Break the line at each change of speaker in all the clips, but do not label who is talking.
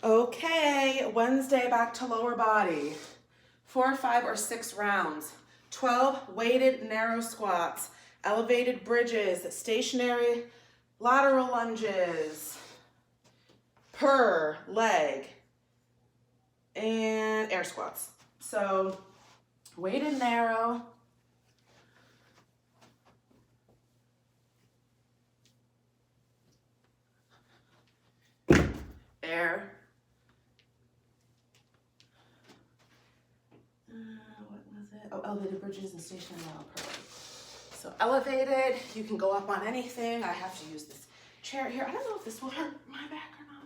Okay, Wednesday, back to lower body. 4, 5, or 6 rounds. 12 weighted narrow squats, elevated bridges, stationary lateral lunges per leg, and air squats. So weighted narrow. Air. What was it? Oh, elevated bridges and stationary lateral per leg. So elevated, you can go up on anything. I have to use this chair here. I don't know if this will hurt my back or not.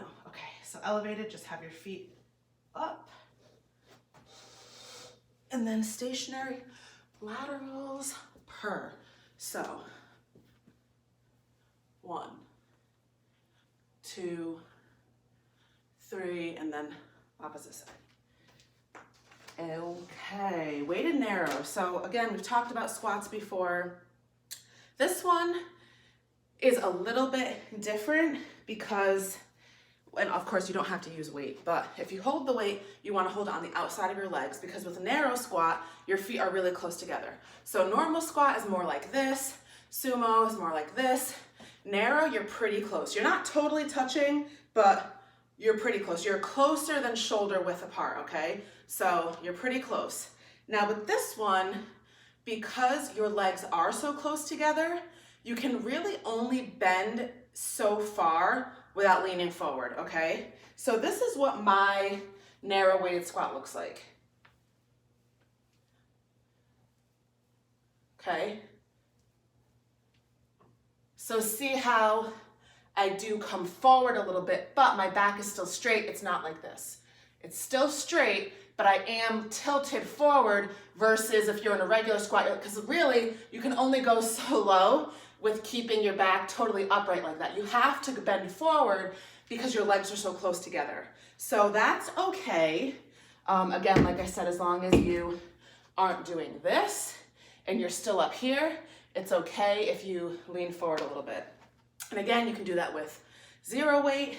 No, okay. So elevated, just have your feet up. And then stationary laterals per. So 1, 2, 3, and then opposite side. Okay, weighted narrow. So again, we've talked about squats before. This one is a little bit different because, and of course you don't have to use weight, but if you hold the weight, you want to hold it on the outside of your legs because with a narrow squat, your feet are really close together. So normal squat is more like this, sumo is more like this. Narrow, you're pretty close. You're not totally touching, but you're pretty close. You're closer than shoulder width apart, okay? So you're pretty close. Now with this one, because your legs are so close together, you can really only bend so far without leaning forward, okay? So this is what my narrow weighted squat looks like. Okay? So see how I do come forward a little bit, but my back is still straight. It's not like this. It's still straight, but I am tilted forward versus if you're in a regular squat, because really you can only go so low with keeping your back totally upright like that. You have to bend forward because your legs are so close together. So that's okay. Again, like I said, as long as you aren't doing this and you're still up here, it's okay if you lean forward a little bit. And again, you can do that with 0 weight.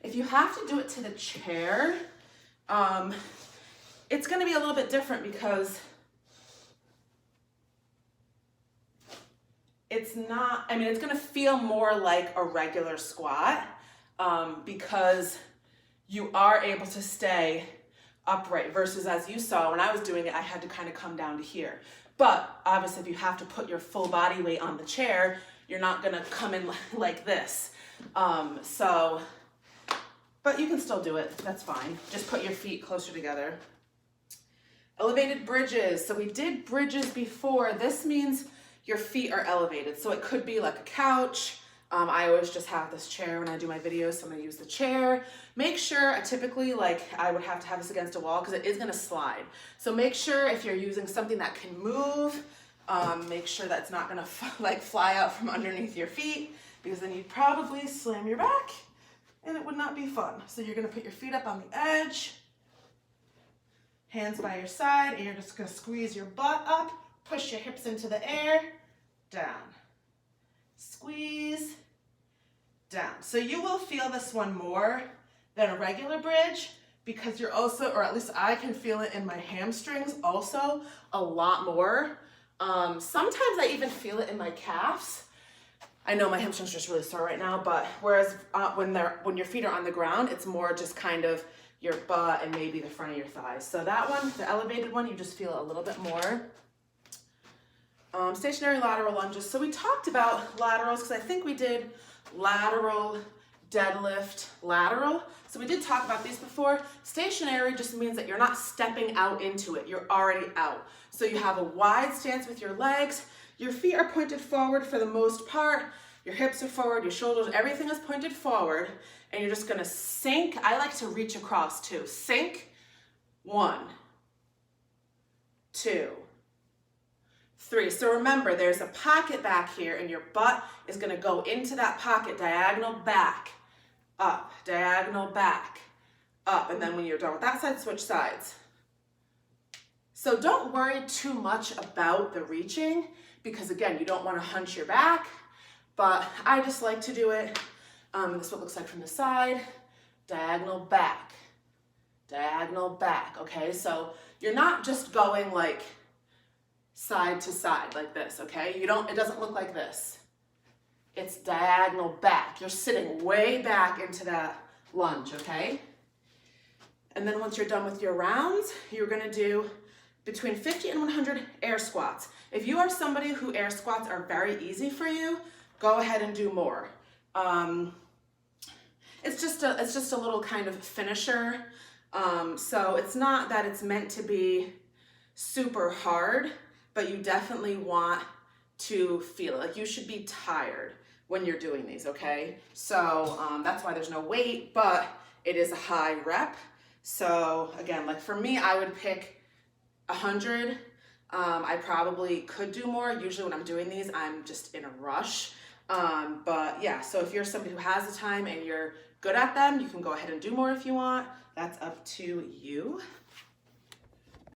If you have to do it to the chair, it's gonna be a little bit different because it's not, I mean, it's gonna feel more like a regular squat because you are able to stay upright versus as you saw when I was doing it, I had to kind of come down to here. But obviously if you have to put your full body weight on the chair, you're not gonna come in like this. But you can still do it, that's fine. Just put your feet closer together. Elevated bridges, so we did bridges before. This means your feet are elevated. So it could be like a couch. I always just have this chair when I do my videos, so I'm gonna use the chair. Make sure, typically I would have to have this against a wall because it is gonna slide. So make sure if you're using something that can move, make sure that's not gonna fly out from underneath your feet because then you'd probably slam your back and it would not be fun. So you're gonna put your feet up on the edge, hands by your side, and you're just gonna squeeze your butt up, push your hips into the air, down. Squeeze, down. So you will feel this one more than a regular bridge because you're also, or at least I can feel it in my hamstrings also a lot more. Sometimes I even feel it in my calves. I know my hamstrings are just really sore right now, but whereas when your feet are on the ground, it's more just kind of your butt and maybe the front of your thighs. So that one, the elevated one, you just feel it a little bit more. Stationary lateral lunges. So we talked about laterals because I think we did lateral, deadlift, lateral. So we did talk about these before. Stationary just means that you're not stepping out into it. You're already out. So you have a wide stance with your legs. Your feet are pointed forward for the most part. Your hips are forward, your shoulders, everything is pointed forward. And you're just gonna sink. I like to reach across too. Sink, 1, 2, 3. So remember, there's a pocket back here and your butt is gonna go into that pocket, diagonal back, up, diagonal back, up. And then when you're done with that side, switch sides. So don't worry too much about the reaching because again, you don't wanna hunch your back, but I just like to do it This is what it looks like from the side. Diagonal back, okay? So you're not just going like side to side like this, okay? It doesn't look like this. It's diagonal back. You're sitting way back into that lunge, okay? And then once you're done with your rounds, you're gonna do between 50 and 100 air squats. If you are somebody who air squats are very easy for you, go ahead and do more. It's just a little kind of finisher. So it's not that it's meant to be super hard, but you definitely want to feel it. Like you should be tired when you're doing these, okay? So that's why there's no weight, but it is a high rep. So again, like for me, I would pick 100. I probably could do more. Usually when I'm doing these, I'm just in a rush. But yeah, so if you're somebody who has the time and you're good at them, you can go ahead and do more if you want. That's up to you.